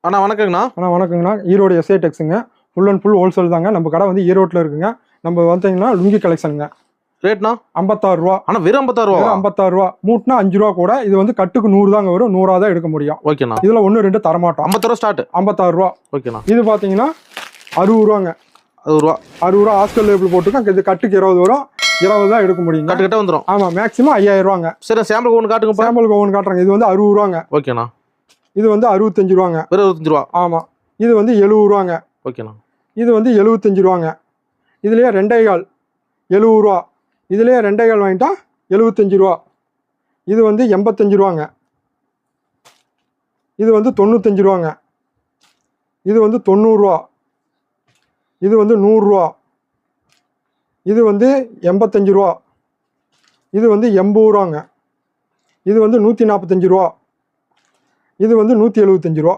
அண்ணா வணக்கங்கண்ணா. அண்ணா வணக்கங்கண்ணா. ஈரோடு எஸ்ஐ டெக்ஸுங்க. ஃபுல் அண்ட் ஃபுல் ஹோல்சேல் தாங்க. நம்ம கடை வந்து ஈரோட்டில் இருக்குங்க. நம்ம பார்த்தீங்கன்னா லுங்கி கலெக்ஷனுங்க. ரேட்னா 56 ரூபா. ஆனால் வெறும் 56 ரூபா. 56 ரூபா. மூட்னா 5 ரூபா கூட. இது வந்து கட்டுக்கு 100 தாங்க வரும். 100 தான் எடுக்க முடியும். ஓகேண்ணா. இதில் 1 2 தரமாட்டோம். 56 ரூபா ஸ்டார்ட். 56 ரூபா. ஓகேண்ணா. இது பார்த்தீங்கன்னா 60 ரூபாங்க. 60 ரூபா ஹாஸ்டல் லேபிள் போட்டுருக்கோம். இது கட்டுக்கு 20 வரும். 20 தான் எடுக்க முடியும். கட்டு வந்துடும். ஆமாம், மேக்ஸிமம் 5000 ரூபாங்க. சரி, சாம்பிள் ஒன்று காட்டுங்க. சாம்பிளுக்கு ஒன்று காட்டுறாங்க. இது வந்து 60 ரூபாங்க. ஓகேண்ணா. இது வந்து 65 ரூபாங்க. வெறும் 65 ரூபா. ஆமாம். இது வந்து 70 ரூபாங்க. ஓகேண்ணா. இது வந்து 75 ரூபாங்க. இதுலேயே 2.25 70 ரூபா. இதுலேயே 2.25 வாங்கிட்டா 75 ரூபா. இது வந்து 85 ரூபாங்க. இது வந்து 95 ரூபாங்க. இது வந்து 90 ரூபா. இது வந்து 100 ரூபா. இது வந்து 85 ரூபா. இது வந்து 80 ரூபாங்க. இது வந்து 145 ரூபா. இது வந்து 175 ரூபா.